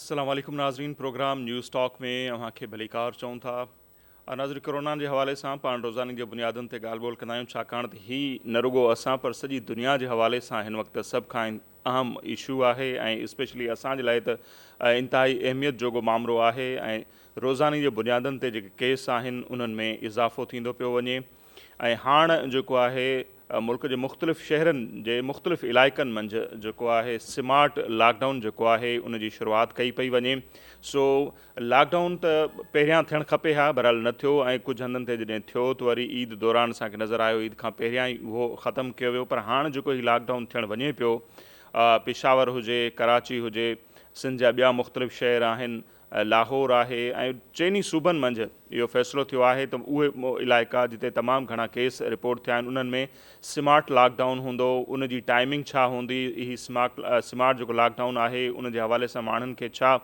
अस्सलाम वालेकुम नाज़रीन। प्रोग्राम न्यूज़ टॉक में अव्हांखे भलीकार चऊं था। नाज़रीन, कोरोना के हवाले से पाण रोज़ानी जे बुनियादुनि ते ॻाल्हि ॿोल कंदा आहियूं, छाकाणि त ही न रुगो असां पर सॼी दुनिया के हवाले से हिन वक़्तु सभ खां अहम इशू आहे ऐं स्पेशली असांजे लाइ त इंतहाई अहमियत जोॻो मामिलो आहे। ऐं रोज़ानी जे बुनियादुनि ते जेके केस आहिनि उन्हनि में इज़ाफ़ो थींदो पियो वञे। ऐं हाणे जेको आहे मुल्क के मुख़्तलिफ़ शहरनि जे मुख़्तलिफ़ इलाइक़नि मंझि जेको आहे स्मार्ट लॉकडाउन जेको आहे उन जी शुरूआति कई पई वञे। सो लॉकडाउन त पहिरियां थियणु खपे हा, बहरहाल न थियो ऐं कुझु हंधनि ते जॾहिं थियो त वरी ईद दौरान असांखे नज़र आयो ईद खां पहिरियां ई उहो ख़तमु कयो वियो। पर हाणे जेको ही लॉकडाउन थियणु वञे पियो, पेशावर हुजे, कराची हुजे, सिंध जा ॿिया मुख़्तलिफ़ शहर आहिनि, लाहौर आहे ऐं चइनी सूबनि मंझि इहो फ़ैसिलो थियो आहे त उहे इलाइक़ा जिते तमामु घणा केस रिपोर्ट थिया आहिनि उन्हनि में स्मार्ट लॉकडाउन हूंदो। उन जी टाइमिंग छा हूंदी, ही स्मार्ट जेको लॉकडाउन आहे उन जे हवाले सां माण्हुनि खे छा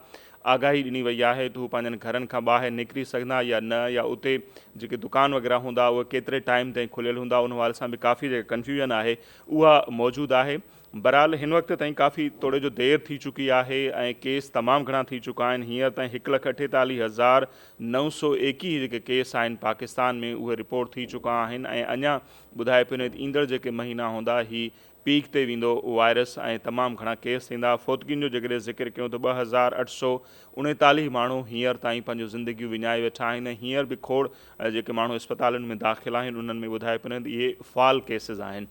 आगाही ॾिनी वई आहे त हू पंहिंजनि घरनि खां ॿाहिरि निकिरी सघंदा या न, या उते जेके दुकान वग़ैरह हूंदा उहे केतिरे टाइम ताईं खुलियल हूंदा, उन हवाले सां बि काफ़ी जेका कन्फ्यूजन आहे उहा मौजूदु आहे। बहरहाल हिन वक़्त ताईं काफ़ी थोरे जो देरि थी चुकी आहे ऐं केस तमामु घणा थी चुका आहिनि। हींअर ताईं 1,48,921 जेके केस आहिनि पाकिस्तान में उहे रिपोर्ट थी चुका आहिनि ऐं अञा ॿुधाए पियो न ईंदड़ जेके महीना हूंदा ही पीक ते वेंदो वायरस ऐं तमामु घणा केस थींदा। फ़ौतगियुनि जो जेकॾहिं ज़िक्र कयूं त 2,839 माण्हू हींअर ताईं पंहिंजूं ज़िंदगियूं विञाए वेठा आहिनि। हींअर बि खोड़ जेके माण्हू इस्पतालुनि में दाख़िल आहिनि उन्हनि में ॿुधाए पियो न इहे फ़ाल केसिस आहिनि।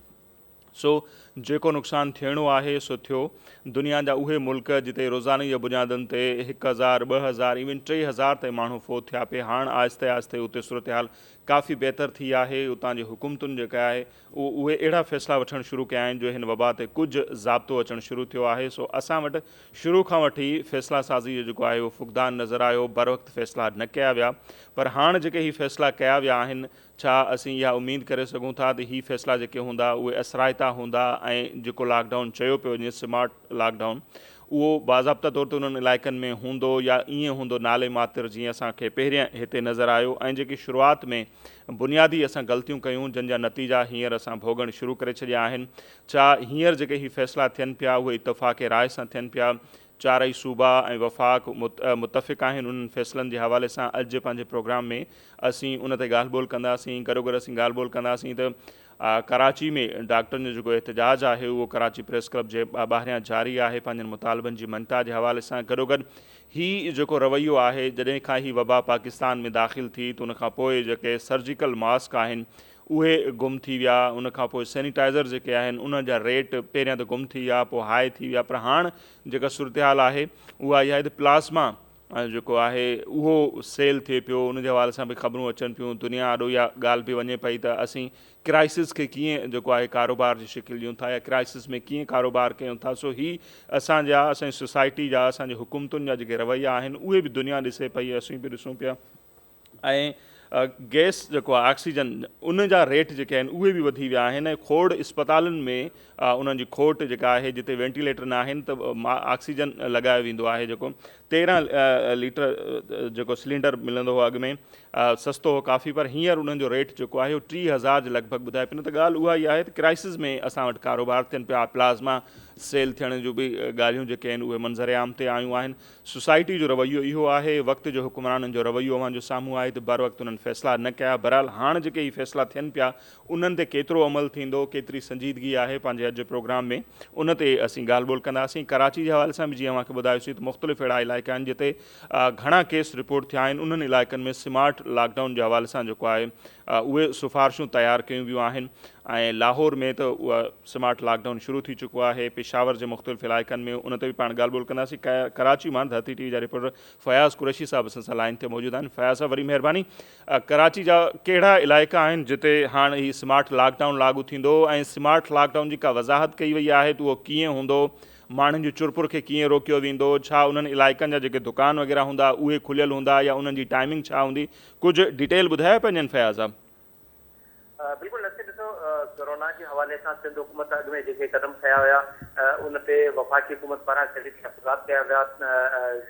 सो जेको नुक़सानु थियणो आहे सो थियो। दुनिया जा उहे मुल्क जिते रोज़ानी जे बुनियादुनि ते 1,000, 2,000, इवन 3,000 ताईं माण्हू फ़ौत थिया पिए, हाणे आहिस्ते आहिस्ते उते सूरत हाल काफ़ी बहितर थी आहे। उतां जी हुकूमतुनि जेका आहे उहे अहिड़ा फ़ैसिला वठणु शुरू कया आहिनि जो हिन वबा ते कुझु ज़ाब्तो अचणु शुरू थियो आहे। सो असां वटि शुरू खां वठी फ़ैसिला साज़ी जो जेको आहे उहो फुक़दान नज़र आयो, बर वक़्तु फ़ैसिला न कया विया। पर हाणे जेके ही फ़ैसिला कया विया आहिनि, छा असीं इहा उमेद करे सघूं था त ही फ़ैसिला जेके हूंदा उहे असराइता हूंदा ऐं जेको लॉकडाउन चयो पियो वञे स्मार्ट लॉकडाउन उहो बाज़ाब्ता तौर ते उन्हनि इलाइक़नि में हूंदो या ईअं हूंदो नाले मातिर जीअं असांखे पहिरियां हिते नज़र आयो। ऐं जेकी शुरूआति में बुनियादी असां ग़लतियूं कयूं जंहिंजा नतीजा हींअर असां भोगणु शुरू करे छॾिया आहिनि, छा हींअर जेके ही फ़ैसिला थियनि पिया उहे इतफ़ाक़ राय सां थियनि पिया, चारई सूबा ऐं वफ़ाक़ मुतफ़िक़ आहिनि उन्हनि फ़ैसिलनि जे हवाले सां। अॼु पंहिंजे प्रोग्राम में असीं उन ते ॻाल्हि ॿोल कंदासीं। गॾोगॾु असीं ॻाल्हि ॿोल कंदासीं त कराची में डॉक्टरनि जो जेको एहतजाज आहे उहो कराची प्रेस क्लब जे ॿाहिरियां जारी आहे पंहिंजनि मुतालबनि जी मञता जे हवाले सां। गॾोगॾु ही जेको रवैयो आहे जॾहिं खां ही वबा पाकिस्तान में दाख़िल थी त उनखां पोइ जेके सर्जिकल मास्क आहिनि उहे गुम थी विया, उनखां पोइ सैनिटाइज़र जेके आहिनि उन जा रेट पहिरियां त गुम थी विया, पोइ हाई थी विया। पर हाणे जेका सूरत हाल आहे उहा इहा आहे त प्लाज़्मा जेको आहे उहो सेल थिए पियो, उन जे हवाले सां बि ख़बरूं अचनि पियूं। दुनिया ॾाढो इहा ॻाल्हि बि वञे पई त असीं क्राइसिस खे कीअं जेको आहे कारोबार जी शिकिल ॾियूं था या क्राइसिस में कीअं कारोबार कयूं था। सो ही असांजी सोसाइटी जा, असांजी हुकूमतुनि जा जेके रवैया आहिनि उहे बि दुनिया ॾिसे पई, असीं बि ॾिसूं पिया। ऐं गैस जेको आहे ऑक्सीजन उन जा रेट जेके आहिनि उहे बि वधी विया आहिनि ऐं खोड़ इस्पतालुनि में उन्हनि जी खोट जेका आहे जिते वेंटिलेटर न आहिनि त ऑक्सीजन लॻायो वेंदो आहे। जेको 13 लीटर जेको सिलेंडर मिलंदो हो अॻु में सस्तो हो काफ़ी, पर हींअर उन्हनि जो रेट जेको आहे उहो 30,000 जे लॻभॻि ॿुधाए पियो न। त ॻाल्हि उहा ई आहे त क्राइसिस में असां वटि कारोबार थियनि पिया, प्लाज़्मा सेल थियण जूं बि ॻाल्हियूं जेके आहिनि उहे मंज़र आम ते आयूं आहिनि। सोसाइटी जो रवैयो इहो आहे, वक़्त जो हुक्मराननि जो रवैयो अव्हांजो साम्हूं आहे त बर वक़्तु उन्हनि फ़ैसिला न कया। बहरहाल हाणे जेके ही फ़ैसिला थियनि पिया उन्हनि ते केतिरो अमल थींदो, केतिरी संजीदगी आहे, पंहिंजे अॼु जे प्रोग्राम में उन ते असीं ॻाल्हि ॿोल कंदासीं। कराची जे हवाले सां बि जीअं अव्हांखे ॿुधायोसीं त मुख़्तलिफ़ अहिड़ा इलाइक़ा आहिनि जिते घणा केस रिपोर्ट थिया आहिनि। उन्हनि इलाइक़नि में स्मार्ट लॉकडाउन जे हवाले सां जेको आहे उहे सिफ़ारिशूं तयारु कयूं वियूं आहिनि ऐं लाहौर में त उहा स्मार्ट लॉकडाउन शुरू थी चुको आहे। पेशावर जे मुख़्तलिफ़ इलाइक़नि में उन ते बि पाण ॻाल्हि ॿोल कंदासीं। कराची मां धरती टीवी जा रिपोर्टर फ़याज़ कुरैशी साहब असां सां लाइन ते मौजूदु आहिनि। फ़याज़ साहब वरी महिरबानी, कराची जा कहिड़ा इलाइक़ा आहिनि जिते हाणे ही स्मार्ट लॉकडाउन लागू थींदो ऐं स्मार्ट लॉकडाउन जी का वज़ाहत कई वई आहे त उहो कीअं हूंदो, माण्हुनि जो चुरपुर खे कीअं रोकियो वेंदो, छा उन्हनि इलाइक़नि जा जेके दुकान वग़ैरह हूंदा उहे खुलियल हूंदा या उन्हनि जी टाइमिंग छा हूंदी, कुझु डिटेल ॿुधाए पंहिंजनि फ़याज़ साहब। बिल्कुलु नसीब ॾिसो, कोरोना जे हवाले सां सिंध हुकूमत अॻु में जेके क़दम खया हुया उन ते वफ़ाक़ी हुकूमत पारां शदीद तहफ़्फ़ुज़ात कया विया,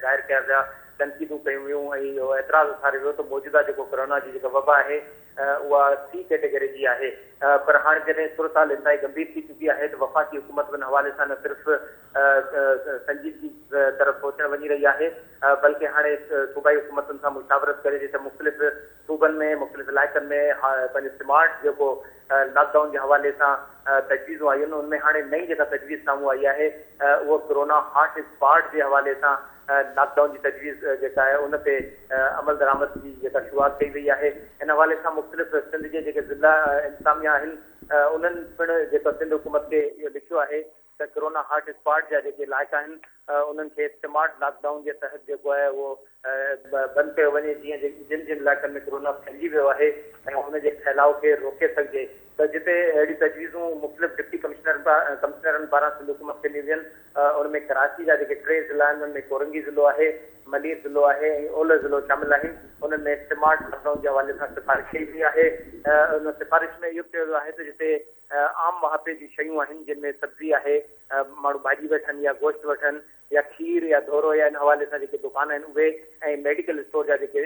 ज़ाहिर कया विया, तनक़ीदूं कयूं वियूं ऐं इहो एतिराज़ु उथारियो वियो त मौजूदा जेको कोरोना जी जेका वबा आहे उहा सी कैटेगरी जी आहे। पर हाणे जॾहिं सूरत हाल इंतहाई गंभीर थी चुकी आहे त वफ़ाक़ी हुकूमत उन हवाले सां न सिर्फ़ु संजीदगी तरफ़ सोचणु वञी वञी रही आहे, बल्कि हाणे सूबाई हुकूमतुनि सां मुशावरत करे जिते मुख़्तलिफ़ सूबनि में मुख़्तलिफ़ इलाइक़नि में पंहिंजो स्मार्ट जेको लॉकडाउन जे हवाले सां तजवीज़ूं आयूं आहिनि, उनमें हाणे नई जेका तजवीज़ साम्हूं आई आहे उहो कोरोना हॉट स्पॉट जे हवाले सां लॉकडाउन जी तजवीज़ जेका आहे उन ते अमल दरामद जी जेका शुरूआत कई वई आहे। इन हवाले सां मुख़्तलिफ़ सिंध जे जेके ज़िला इंतिज़ामिया आहिनि उन्हनि पिणु जेको सिंध हुकूमत खे इहो लिखियो आहे त कोरोना हॉट स्पॉट जा जेके इलाइक़ा आहिनि उन्हनि खे स्मार्ट लॉकडाउन जे तहत जेको आहे उहो बंदि कयो वञे, जीअं जिन जिन इलाइक़नि में कोरोना फैलिजी वियो आहे ऐं हुनजे फैलाव खे रोके सघिजे। त जिते अहिड़ी तजवीज़ूं मुख़्तलिफ़ डिप्टी कमिश्नरनि पारां सिंध हुकूमत खे ॾिनियूं आहिनि, उनमें कराची जा जेके 3 ज़िला आहिनि उनमें कोरंगी ज़िलो आहे, मलीर ज़िलो आहे ऐं ओलह ज़िलो शामिल आहिनि। उन्हनि में स्मार्ट लॉकडाउन जे हवाले सां सिफ़ारिश कई वई आहे। उन सिफ़ारिश में इहो चयो वियो आहे त जिते आम मुहाफ़े जी शयूं आहिनि जिन में सब्ज़ी आहे, माण्हू भाॼी वठनि या गोश्त वठनि या खीर या दोरो या इन हवाले सां जेके दुकान आहिनि उहे ऐं मेडिकल स्टोर जा जेके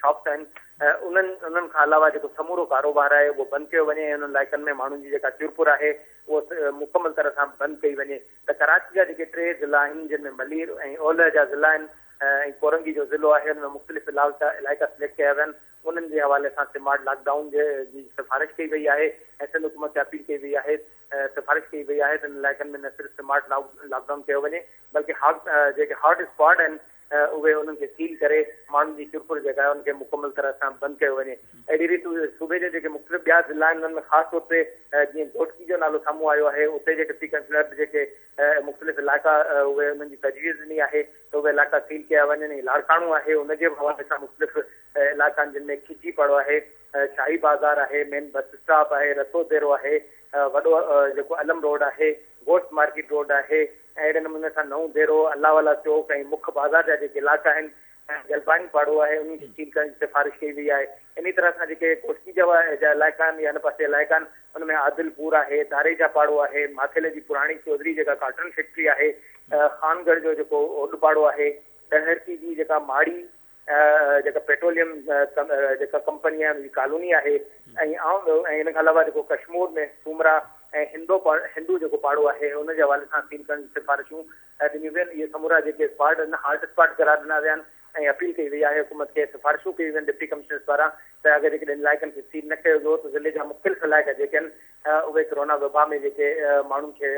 शॉप्स आहिनि उन्हनि खां अलावा जेको समूरो कारोबार आहे उहो बंदि कयो वञे ऐं उन्हनि इलाइक़नि में माण्हुनि जी जेका चुरपुर आहे उहो मुकमल तरह सां बंदि कई वञे। त कराची जा जेके 3 ज़िला आहिनि जिन में मलीर ऐं ओलह जा ज़िला आहिनि ऐं कोरंगी जो ज़िलो आहे, हुन में मुख़्तलिफ़ इलाइक़ा सिलेक्ट कया विया आहिनि। उन्हनि जे हवाले सां स्मार्ट लॉकडाउन जी सिफ़ारिश कई वई आहे ऐं सिंध हुकूमत खे अपील कई वई आहे, सिफ़ारिश कई वई आहे त इन इलाइक़नि में न सिर्फ़ु स्मार्ट लॉकडाउन कयो वञे बल्कि जेके हॉट स्पॉट आहिनि उहे उन्हनि खे सील करे माण्हुनि जी चुरपुर जेका आहे उनखे मुकमल तरह सां बंदि कयो वञे। अहिड़ी रीति सूबे जे जेके मुख़्तलिफ़ ॿिया ज़िला आहिनि उन्हनि में ख़ासि तौर ते जीअं घोटकी जो नालो साम्हूं आयो आहे, उते जे डिप्टी कमिश्नर जेके मुख़्तलिफ़ इलाइक़ा उहे उन्हनि जी तजवीज़ ॾिनी आहे त उहे इलाइक़ा सील कया वञनि। लाड़काणो आहे उनजे हवाले सां मुख़्तलिफ़ इलाइक़ा जिन में खिची पड़ो आहे, शाही बाज़ार आहे, मेन बस स्टॉप आहे, रसो देरो आहे, वॾो जेको अलम रोड आहे, गोश्त मार्केट रोड आहे ऐं अहिड़े नमूने सां नओं देरो, अल्लाहवाला चौक ऐं मुख्य बाज़ार जा जेके इलाइक़ा आहिनि जलपाणी पाड़ो आहे उन्हनि खे सील करण जी सिफ़ारिश कई वई आहे। इन तरह सां जेके कोटकी जा इलाइक़ा आहिनि या हिन पासे इलाइक़ा आहिनि उनमें आदिलपुर आहे, दारेजा पाड़ो आहे, माथेले जी पुराणी चौधरी जेका कॉटन फैक्ट्री आहे, खानगढ़ जो जेको ओड पाड़ो आहे, टहरकी जी जेका माड़ी जेका पेट्रोलियम जेका कंपनी आहे उनजी कॉलोनी आहे ऐं इन खां अलावा जेको कश्मीर में सूमरा ऐं हिंदू जेको पाड़ो आहे उनजे हवाले सां सील करण जी सिफ़ारिशूं ॾिनियूं वियूं आहिनि। इहे समूरा जेके स्पॉट आहिनि हॉट स्पॉट करार ॾिना विया आहिनि ऐं अपील कई वई आहे हुकूमत खे, सिफ़ारिशूं कयूं वियूं आहिनि डिप्टी कमिश्नर्स पारां त अगरि जेकॾहिं इलाइक़नि खे सील न कयो वियो त ज़िले जा मुख़्तलिफ़ इलाइक़ा जेके आहिनि उहे कोरोना वबा में जेके माण्हुनि खे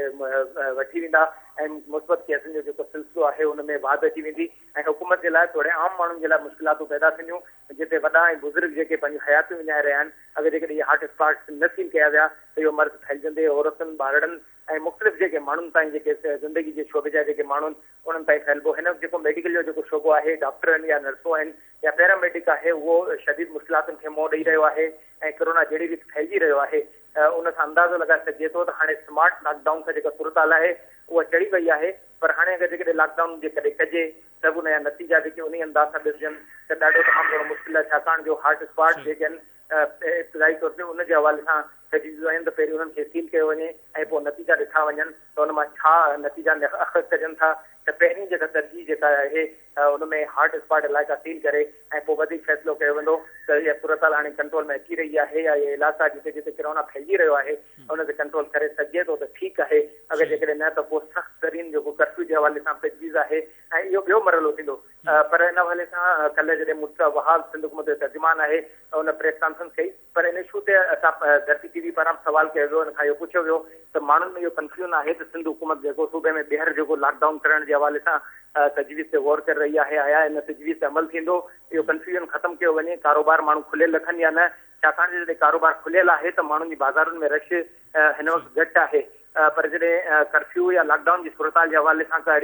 वठी वेंदा ऐं मुस्बत केसनि जो जेको सिलसिलो आहे उन में वाध अची वेंदी ऐं हुकूमत जे लाइ थोरे आम माण्हुनि जे लाइ मुश्किलातूं पैदा थींदियूं, जिते वॾा ऐं बुज़ुर्ग जेके पंहिंजूं हयातियूं विञाए रहिया आहिनि। अगरि जेकॾहिं इहे हॉट स्पॉट न सील कया विया त इहो मर्ज़ फैलिजंदे औरतुनि ॿारड़नि ऐं मुख़्तलिफ़ जेके माण्हुनि ताईं जेके ज़िंदगी जे शोबे जा जेके माण्हू उन्हनि ताईं फैलिबो। हिन जेको मेडिकल जो जेको शोबो आहे, डॉक्टर आहिनि या नर्सूं आहिनि या पैरामेडिक आहे, उहो शदीद मुश्किलातुनि खे मुंहुं ॾेई रहियो आहे ऐं कोरोना जहिड़ी रीति फैलिजी रहियो आहे उन सां अंदाज़ो लॻाए सघिजे थो त हाणे स्मार्ट लॉकडाउन खां जेका सूरत आहे उहा चढ़ी पई आहे। पर हाणे अगरि जेकॾहिं लॉकडाउन जे कॾहिं कजे त उन जा नतीजा जेके उन अंदाज़ सां ॾिसजनि त ॾाढो तमामु घणो मुश्किल आहे, छाकाणि जो हॉट स्पॉट जेके आहिनि इब्तिदाई तौर ते उनजे हवाले सां तजवीज़ूं आहिनि त पहिरीं उन्हनि खे सील कयो वञे ऐं पोइ नतीजा ॾिठा वञनि त उन मां छा नतीजा अख़ज़ कजनि था। त पहिरीं जेका तरजीह जेका आहे उन में हॉट स्पॉट इलाइक़ा सील करे ऐं पोइ वधीक फ़ैसिलो कयो वेंदो त इहा सूरत हाणे कंट्रोल में अची रही आहे या इहे इलाइक़ा जिते जिते कोरोना फैलिजी रहियो आहे उन ते कंट्रोल करे सघिजे थो त ठीकु आहे, अगरि जेकॾहिं न त पोइ सख़्तु तरीन जेको कर्फ्यू जे हवाले सां तजवीज़ आहे ऐं इहो ॿियो मरहलो थींदो। पर इन हवाले सां कल्ह जॾहिं मुस्तफ़ा वहाब सिंध हुकूमत जो तर्जुमान आहे उन प्रेस कॉन्फ्रेंस कई, पर इन इशू ते असां धरती टीवी पारां सवाल कयो वियो, हिन खां इहो पुछियो वियो त माण्हुनि में इहो कंफ्यूजन आहे त सिंध हुकूमत जेको सूबे में ॿीहर जेको लॉकडाउन करण जे हवाले सां तजवीज़ ते गौर करे रही आहे, आया इन तजवीज़ ते अमल थींदो, इहो कंफ्यूजन ख़तमु कयो वञे, कारोबार माण्हू खुलियल रखनि या न, छाकाणि जॾहिं कारोबार खुलियल आहे त माण्हुनि जी बाज़ारुनि में रश हिन वक़्तु घटि आहे। पर जॾहिं कर्फ्यू या लॉकडाउन जी सूरत जे हवाले सां का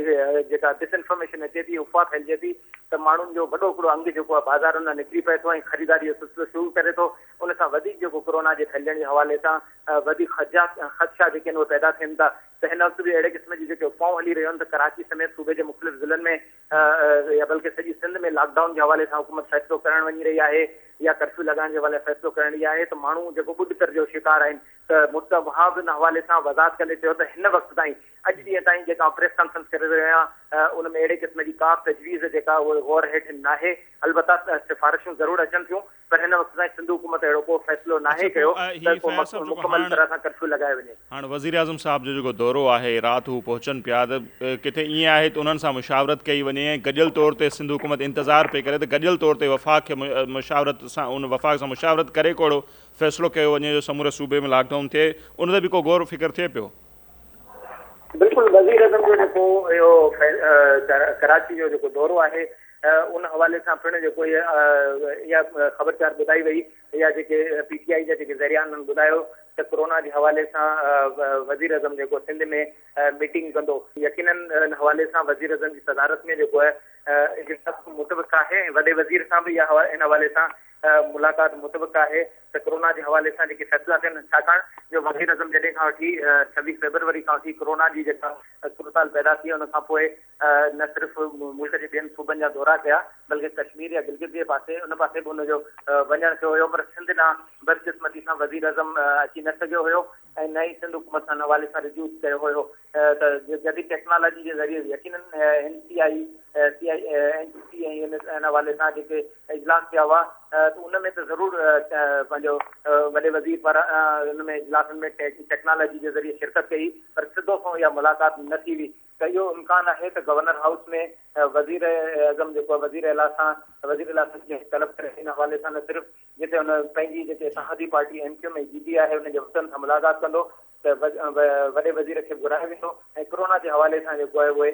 जेका डिसइंफॉर्मेशन अचे थी, अफ़वाह फैलिजे थी त माण्हुनि जो वॾो हिकिड़ो अंग जेको आहे बाज़ारुनि मां निकिरी पए थो ऐं ख़रीदारी जो सिलसिलो शुरू करे थो, उन सां वधीक जेको कोरोना जे फैलण जे हवाले सां वधीक ख़दशा जेके आहिनि उहे पैदा थियनि था। त हिन वक़्तु बि अहिड़े क़िस्म जी जेके अफ़वाहूं हली रहियूं आहिनि त कराची समेत सूबे जे मुख़्तलिफ़ ज़िलनि में या बल्कि सॼी सिंध में लॉकडाउन जे हवाले सां हुकूमत फ़ैसिलो करणु वञी रही आहे या कर्फ्यू लॻाइण जे हवाले फ़ैसिलो करण रही आहे त माण्हू जेको ॿुॾतर जो शिकार आहिनि त मुस्तफ़ा वहाब इन हवाले सां वज़ाहत कंदे चयो त हिन वक़्तु ताईं अॼु ॾींहं ताईं जेका प्रेस कॉन्फ्रेंस करे रहियो आहियां उन में अहिड़े क़िस्म जी का तजवीज़ जेका उहे गौर हेठि नाहे। अलबत्ता सिफ़ारिशूं ज़रूरु अचनि थियूं, पर हिन वक़्त ताईं सिंध हुकूमत अहिड़ो को फ़ैसिलो नाहे कयो त को मुकमल तरह सां कर्फ्यू लॻाए वञे। हाणे वज़ीर आज़म साहब जो जेको दौरो आहे राति हू पहुचनि पिया त किथे ईअं आहे त उन्हनि सां मुशावरत कई वञे ऐं गॾियल तौर ते सिंध हुकूमत इंतज़ारु पई करे त गॾियल तौर ते वफ़ाक़ खे मुशावरत सां उन वफ़ाक़ सां मुशावरत करे को फ़ैसिलो कयो वञे जो समूरे सूबे में लॉकडाउन थिए, उन ते बि को गौर फ़िक्र थिए पियो? बिल्कुलु वज़ीर अज़म जो जेको इहो कराची जो जेको दौरो आहे उन हवाले सां पिणु जेको इहा ख़बरचार ॿुधाई वई या जेके PTI जा जेके ज़रिया आहिनि ॿुधायो त कोरोना जे हवाले सां वज़ीर अज़म जेको सिंध में मीटिंग कंदो। यकीनन हिन हवाले सां वज़ीर अज़म जी सदारत में जेको आहे मुतबिक़ आहे ऐं वॾे वज़ीर सां बि इहा हिन हवाले सां मुलाक़ात मुतबिक़ आहे त कोरोना जे हवाले सां जेके फ़ैसिला थियनि, छाकाणि जो वज़ीर अज़म जॾहिं खां वठी 26 फ़रवरी खां वठी कोरोना जी जेका सूरताल पैदा थी उन खां पोइ न सिर्फ़ु मुल्क जे ॿियनि सूबनि जा दौरा कया बल्कि कश्मीर या गिलगित जे पासे उन पासे बि हुनजो वञणु थियो हुयो, पर सिंध ॾांहुं बदकिस्मती सां वज़ीर अज़म अची न सघियो हुयो ऐं न ई सिंध हुकूमत सां हिन हवाले सां रिज्यू कयो हुयो त जदीद टेक्नोलॉजी जे ज़रिए यकीनन NCI NCC ऐं हिन हवाले सां जेके इजलास थिया हुआ त उन में त ज़रूरु पंहिंजो वॾे वज़ीर पारां हुन में इजलासनि में टेक्नोलॉजी जे ज़रिए शिरकत कई, पर सिधो खां इहा मुलाक़ात न थी हुई। त इहो इम्कान आहे त गवर्नर हाउस में वज़ीर अज़म जेको आहे वज़ीर अला सां जे तलब करे हिन हवाले सां न सिर्फ़ु जिते हुन पंहिंजी जेके इत्तेहादी पार्टी MQ में जीती आहे हुनजे वफ़दनि सां मुलाक़ात कंदो त वॾे वज़ीर खे घुराए वेंदो ऐं कोरोना जे हवाले सां जेको आहे उहे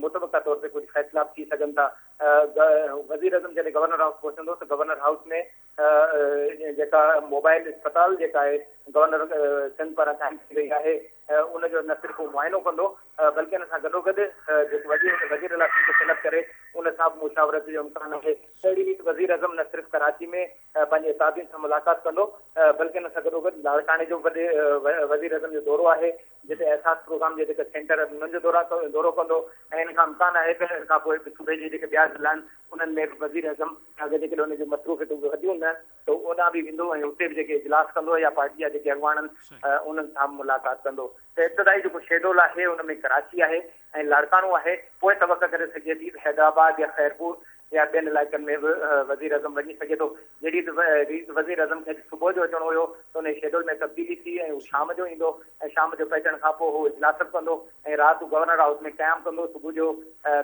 मुतबिक़ा तौर ते कुझु फ़ैसिला थी सघनि था। वज़ीर अज़म जॾहिं गवर्नर हाउस पहुचंदो त गवर्नर हाउस में जेका मोबाइल अस्पताल जेका आहे गवर्नर सिंध पारां क़ाइमु थी रही आहे उनजो न सिर्फ़ु मुआइनो कंदो बल्कि हिन सां गॾोगॾु जेको वज़ीर अला खे तलब करे उन सां बि मुशावरत जो इम्कान आहे। अहिड़ी रीति वज़ीर अज़म न सिर्फ़ु कराची में पंहिंजे साथियुनि सां मुलाक़ात कंदो बल्कि हिन सां गॾोगॾु लाड़काणे जो वज़ीर अज़म जो दौरो आहे जिते एहसास प्रोग्राम जे जेके सेंटर आहिनि उन्हनि जो दौरो कंदो ऐं हिन खां इम्कान आहे त हिन खां पोइ सूबे जे जेके ॿिया ज़िला आहिनि उन्हनि में बि वज़ीर अज़म अगरि जेके हुनजूं मसरूफ़ियतूं वधियूं न त ओॾां बि वेंदो ऐं उते बि जेके इजलास कंदो या पार्टी जा जेके अॻुवान आहिनि उन्हनि सां मुलाक़ात कंदो। त इब्तिदाई जेको शेड्यूल आहे उन में कराची आहे ऐं लाड़काणो आहे, पोइ तवक़ करे सघे थी हैदराबाद या खैरपुर या ॿियनि इलाइक़नि में बि वज़ीर अज़म वञी सघे थो। जहिड़ी वज़ीर अज़म खे सुबुह जो अचिणो हुयो त उन शेड्यूल में तब्दीली थी ऐं शाम जो ईंदो ऐं शाम जो पहुचण खां पोइ उहो इजलास कंदो ऐं राति गवर्नर हाउस में क़याम कंदो। सुबुह जो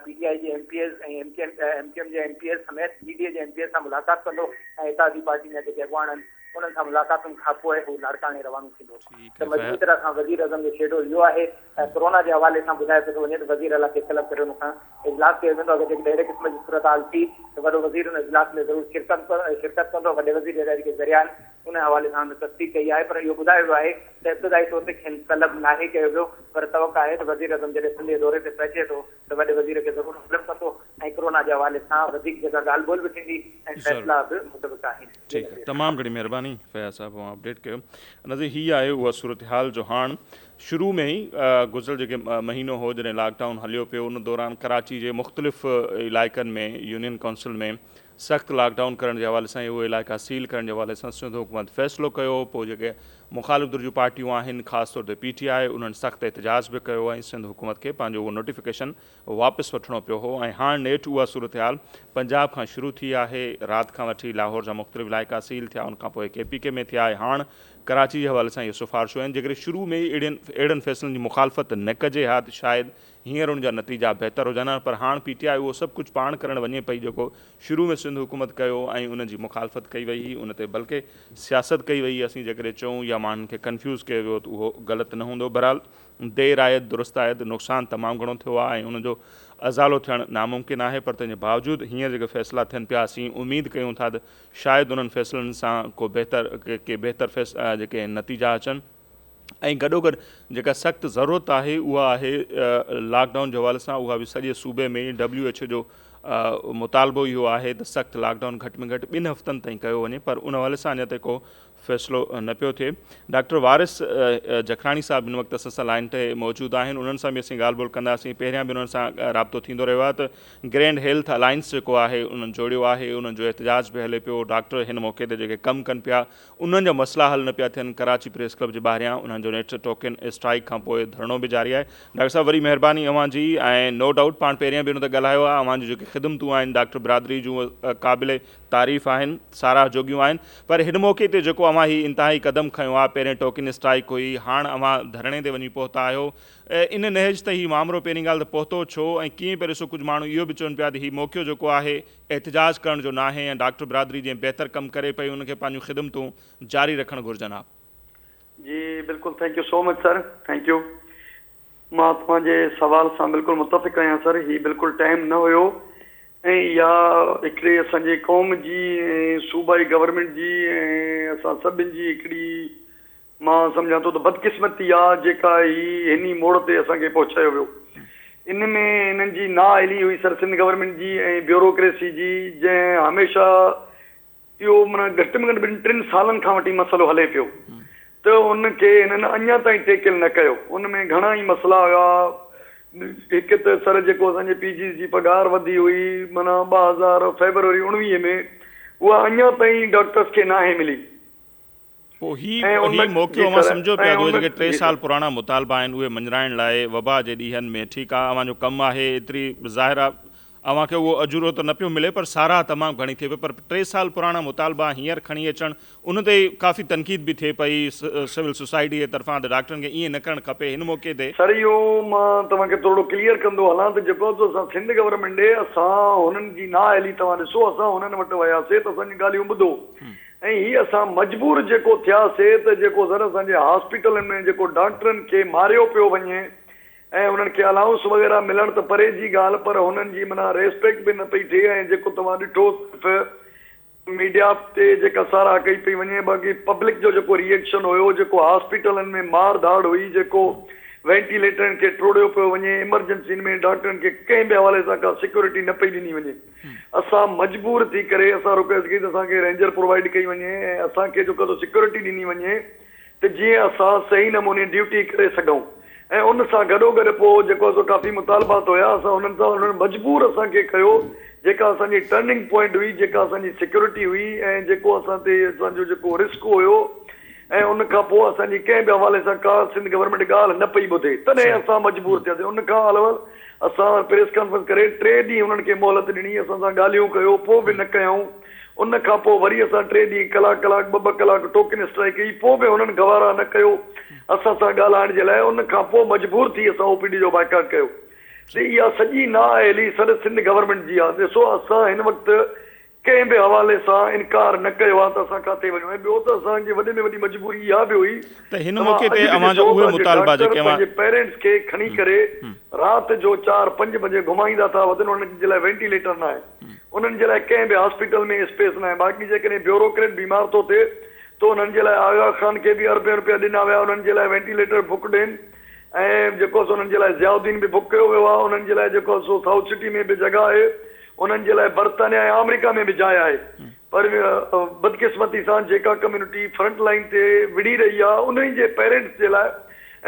PTI जे MPs ऐं MQM जे MPs समेत GDA जे MPs सां मुलाक़ात कंदो ऐं इत्तेहादी पार्टी जा जेके अॻुवान आहिनि उन्हनि सां मुलाक़ातुनि खां पोइ हू लाड़काणे रवानो थींदो। त मज़बूत तरह सां वज़ीर अज़म जो शेड्यूल इहो आहे। कोरोना जे हवाले सां ॿुधाए पियो थो वञे त वज़ीर अला खे तलब करे हुन सां इजलास कयो वेंदो। अगरि जेकॾहिं अहिड़े क़िस्म जी सूरत हाल थी त वॾो वज़ीर हुन इजलास में ज़रूरु शिरकत कंदो। वॾे वज़ीर जा जेके ज़रिया आहिनि उन हवाले सां हुन तस्दीक कई आहे, पर इहो ॿुधायो वियो आहे त इब्तिदाई तौर ते खेनि तलब नाहे कयो वियो, पर तवक़ आहे त वज़ीर अज़म जॾहिं सिंध जे दौरे ते पहुचे थो त वॾे वज़ीर खे ज़रूरु तलब कंदो ऐं कोरोना जे हवाले सां वधीक जेका ॻाल्हि ॿोल बि थींदी ऐं फ़ैसिला बि मुतबिक़ आहिनि। ठीकु आहे, तमामु घणी महिरबानी फयाज़ साहब अपडेट कयो। नज़ीर हीअ आहे उहा सूरत हाल जो हाणे शुरू में ई गुज़िरियल जेके महीनो हो जॾहिं लॉकडाउन हलियो पियो उन दौरान कराची जे मुख़्तलिफ़ इलाइक़नि में यूनियन काउंसिल में सख़्तु लॉकडाउन करण जे हवाले सां उहे इलाइक़ा सील करण जे हवाले सां सिंध हुकूमत फ़ैसिलो कयो। पोइ जेके मुख़ालिफ़ धुर जूं पार्टियूं आहिनि ख़ासि तौर ते PTI उन्हनि सख़्तु एतिजाज बि कयो ऐं सिंध हुकूमत खे पंहिंजो उहो नोटिफिकेशन वापसि वठिणो पियो हो। ऐं हाणे नेठि उहा सूरत हाल पंजाब खां शुरू थी आहे। राति खां वठी लाहौर जा मुख़्तलिफ़ इलाइक़ा सील थिया, उनखां पोइ KPK में थिया ऐं हाणे कराची जे हवाले सां इहे सिफ़ारिशूं आहिनि। जेकॾहिं शुरू में ई अहिड़नि फ़ैसिलनि जी मुखालफ़त न कजे हा त शायदि हींअर उनजा नतीजा बहितर हुजनि, पर हाणे PTI उहो सभु कुझु पाण करणु वञे पई जेको शुरू में सिंध हुकूमत कयो ऐं उनजी मुखालफ़त कई वई हुई। उन ते बल्कि सियासत कई वई। असीं जेकॾहिं चऊं या माण्हुनि खे कंफ्यूज़ कयो वियो त उहो ग़लति न हूंदो। बहरहाल देरि आहे दुरुस्त आहे, नुक़सानु तमामु घणो थियो आहे ऐं उनजो अज़ालो थियणु नामुमकिन आहे, पर तंहिंजे बावजूदि हींअर जेके फ़ैसिला थियनि पिया असीं उमेदु कयूं था त शायदि उन्हनि फ़ैसिलनि सां को बहितर जेके नतीजा अचनि। ऐं गॾोगॾु जेका सख़्तु ज़रूरत आहे उहा आहे लॉकडाउन जे हवाले सां, उहा बि सॼे सूबे में WHO जो मुतालबो इहो आहे त सख़्तु लॉकडाउन घटि में घटि 2 हफ़्तनि ताईं कयो वञे, पर उन हवाले सां अञा ताईं को फ़ैसिलो न पियो थिए। डॉक्टर वारिस जखराणी साहब हिन वक़्तु असां सां लाइन ते मौजूदु आहिनि, उन्हनि सां बि असीं ॻाल्हि ॿोल कंदासीं। पहिरियां बि उन्हनि सां राब्तो थींदो रहियो आहे त ग्रैंड हेल्थ अलायंस जेको आहे उन्हनि जोड़ियो आहे, उन्हनि जो एहतजाज बि हले पियो। डॉक्टर हिन मौक़े ते जेके कमु कनि पिया उन्हनि जा मसइला हल न पिया थियनि। कराची प्रेस क्लब जे ॿाहिरियां उन्हनि जो नेट टोकन स्ट्राइक खां पोइ धरणो बि जारी आहे। डॉक्टर साहब वरी महिरबानी अव्हां जी, ऐं नो डाउट पाण पहिरियां बि हुन ते ॻाल्हायो आहे, अव्हां जूं जेके ख़िदमतूं आहिनि डॉक्टर बिरादरी जूं क़ाबिल तारीफ़ आहिनि, साराह जोगियूं आहिनि। पर हिन मौक़े ते जेको अव्हां ही इंतिहाई क़दम खयो आहे, पहिरें टोकन स्ट्राइक हुई, हाणे अव्हां धरणे ते वञी पहुता आहियो, इन नहज ते ही मामिलो पहिरीं ॻाल्हि त पहुतो छो ऐं कीअं? पर ॾिसो कुझु माण्हू इहो बि चवनि पिया त हीउ मौक़ो जेको आहे एहतजाज करण जो न आहे, ऐं डॉक्टर बिरादरी जीअं बहितर कमु करे पई उनखे पंहिंजूं ख़िदमतूं जारी रखणु घुरिजनि। हा जी बिल्कुलु, thank you so much sir, thank U. मां तव्हांजे सवाल सां बिल्कुलु मुतफ़िक़ आहियां सर। हीउ बिल्कुलु टाइम न हुयो ऐं इहा हिकिड़े असांजे क़ौम जी ऐं सूबाई गवर्नमेंट जी ऐं असां सभिनि जी हिकिड़ी मां सम्झां थो त बदकिस्मती आहे जेका ही हिन मोड़ ते असांखे पहुचायो वियो। इन में हिननि जी नाअहली हुई सर सिंध गवर्नमेंट जी ऐं ब्यूरोक्रेसी जी, जंहिं हमेशह इहो माना घटि में घटि 2-3 सालनि खां वठी मसइलो हले पियो त उनखे हिननि अञा ताईं टेकल न कयो। उन में घणा ई मसइला हुआ। हिकु त सर जेको असांजे पीजी जी पघार वधी हुई, माना 2000 फ़रवरी 19 में, उहा अञा ताईं डॉक्टर्स खे न आहे मिली। पोइ ही मौक़ो अव्हां सम्झो पिया उहे जेके 3 साल पुराणा मुतालबा आहिनि उहे मंझराइण लाइ वबा जे ॾींहंनि में, ठीकु आहे अव्हां जो कमु आहे, एतिरी ज़ाहिर आहे अव्हांखे उहो अजूरो त न पियो मिले, पर साराह तमामु घणी थिए पई। पर 3 साल पुराणा मुतालबा हींअर खणी अचणु, उन ते काफ़ी तनक़ीद बि थिए पई सिविल सोसाइटी जे तरफ़ां त डॉक्टरनि खे ईअं न करणु खपे। हिन मौक़े ते सर इहो मां तव्हांखे थोरो क्लियर कंदो हलां त जेको असां सिंध गवर्नमेंट ॾे असां हुननि जी नाअहली, तव्हां ॾिसो असां हुननि वटि वियासीं त असांजी ॻाल्हियूं ॿुधो ऐं हीअ असां मजबूर जेको थियासीं त जेको सर असांजे हॉस्पिटलनि में जेको डॉक्टरनि खे मारियो पियो वञे ऐं उन्हनि खे अलाउंस वग़ैरह मिलणु त परे जी ॻाल्हि, पर हुननि जी माना रेस्पेक्ट बि न पई थिए। ऐं जेको तव्हां ॾिठो मीडिया ते जेका साराह कई पई वञे, बाक़ी पब्लिक जो जेको रिएक्शन हुयो, जेको हॉस्पिटलनि में मार धाड़ हुई, जेको वेंटिलेटरनि खे टोड़ियो पियो वञे, इमरजेंसियुनि में डॉक्टरनि खे कंहिं बि हवाले सां का सिक्योरिटी न पई ॾिनी वञे। असां मजबूर थी करे असां रिक्वेस्ट कई त असांखे रेंजर प्रोवाइड कई वञे ऐं असांखे जेको सिक्योरिटी ॾिनी वञे त जीअं असां सही नमूने ड्यूटी करे सघूं। ऐं उन सां गॾोगॾु पोइ जेको काफ़ी मुतालबात हुया, असां हुननि सां हुननि मजबूर असांखे कयो। जेका असांजी टर्निंग पॉइंट हुई, जेका असांजी सिक्योरिटी हुई ऐं जेको असां ते असांजो जेको रिस्क हुयो, ऐं उन खां पोइ असांजी कंहिं बि हवाले सां का सिंध गवर्नमेंट ॻाल्हि न पई ॿुधे, तॾहिं असां मजबूर थियासीं। उन खां अलावा असां प्रेस कॉन्फ्रेंस करे 3 ॾींहं उन्हनि खे मोहलत ॾिनी, असां सां ॻाल्हियूं कयो, पोइ बि न कयूं। उन खां पोइ वरी असां 3 ॾींहं कलाक 2-2 कलाक टोकन स्ट्राइक कई, पोइ बि हुननि गवारा न कयो असां सां ॻाल्हाइण जे लाइ। उन खां पोइ मजबूर थी असां ओपीडी जो बाइकाट कयो। त इहा सॼी नाअहली सर सिंध गवर्नमेंट जी आहे। ॾिसो असां हिन वक़्तु कंहिं बि हवाले सां इनकार न कयो आहे त असां किथे वञूं। ऐं ॿियो त असांजी वॾे में वॾी मजबूरी इहा बि हुई त हिन मौक़े ते अव्हां जो उहे मुतालबा जेके पंहिंजे पेरेंट्स खे खणी करे राति जो 4-5 बजे घुमाईंदा था वञनि, उन्हनि जे लाइ वेंटिलेटर न आहे, उन्हनि जे लाइ कंहिं बि हॉस्पिटल में स्पेस न आहे। बाक़ी जेकॾहिं ब्यूरोक्रेट बीमार थो थिए त उन्हनि जे लाइ आगा खान खे बि अरबे रुपया ॾिना विया, उन्हनि जे लाइ वेंटिलेटर बुकड आहिनि। ऐं जेको उन्हनि जे लाइ ज़ियाउद्दीन बि बुक कयो वियो आहे, उन्हनि जे लाइ जेको साउथ सिटी में बि जॻह आहे, उन्हनि जे लाइ बर्तानिया ऐं अमेरिका में बि जाइ आहे। पर बदकिस्मती सां जेका कम्यूनिटी फ्रंट लाइन ते विड़ी रही आहे, उन्हनि जे पेरेंट्स जे लाइ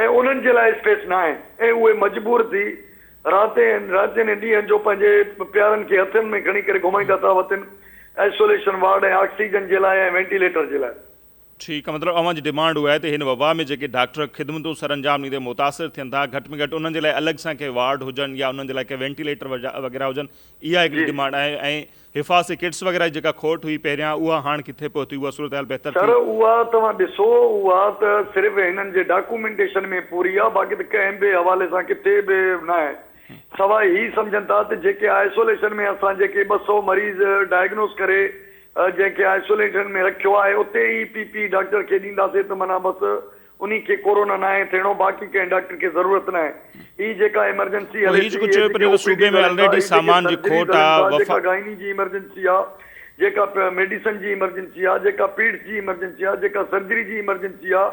ऐं उन्हनि जे लाइ स्पेस न आहे, ऐं उहे मजबूर थी राति ऐं ॾींहं जो पंहिंजे प्यारनि खे हथनि में खणी करे घुमाईंदा था वञनि आइसोलेशन वार्ड ऐं ऑक्सीजन जे लाइ ऐं वेंटिलेटर जे लाइ। ठीकु आहे, मतिलबु अव्हां जी डिमांड उहा आहे त हिन वबा में जेके डॉक्टर ख़िदमतूं सरअंजाम ॾींदे मुतासिर थियनि था, घटि में घटि उन्हनि जे लाइ अलॻि सां के वार्ड हुजनि या उन्हनि जे लाइ के वेंटिलेटर वग़ैरह हुजनि, इहा हिकिड़ी डिमांड आहे। ऐं हिफ़ाज़ती किट्स वग़ैरह जी जेका खोट हुई पहिरियां, उहा हाणे किथे पहुती, उहा सूरत हाल बहितर सर उहा तव्हां ॾिसो, उहा त सिर्फ़ु हिननि जे डॉक्यूमेंटेशन में पूरी आहे, बाक़ी त कंहिं बि हवाले सां किथे बि न आहे। सवाइ ही सम्झनि था त जेके आइसोलेशन में असां जेके 200 मरीज़ डायग्नोस करे जंहिंखे आइसोलेशन में रखियो आहे, उते ई पीपी डॉक्टर खे ॾींदासीं त माना बसि उन्ही खे कोरोना न आहे थियणो, बाक़ी कंहिं डॉक्टर खे ज़रूरत न आहे। ही जेका इमरजेंसी हले थी, सूबे में ऑलरेडी सामान जी खोट आहे, जेका गाइनी जी इमरजेंसी आहे, जेका मेडिसन जी इमरजेंसी आहे, जेका पीड्स जी इमरजेंसी आहे, जेका सर्जरी जी इमरजेंसी आहे,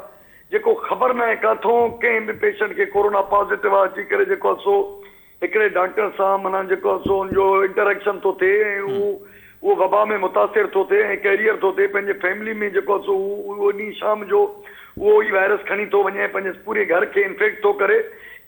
जेको ख़बर न आहे किथां कंहिं बि पेशेंट खे कोरोना पॉज़िटिव आहे अची करे जेको सो हिकिड़े डॉक्टर सां माना जेको सो हुनजो इंटरेक्शन थो थिए ऐं उहो वबा में मुतासिर थो थिए ऐं कैरियर थो थिए, पंहिंजे फैमिली में जेको आहे सो उहो ॾींहुं शाम जो उहो ई वायरस खणी थो वञे, पंहिंजे पूरे घर खे इन्फेक्ट थो करे।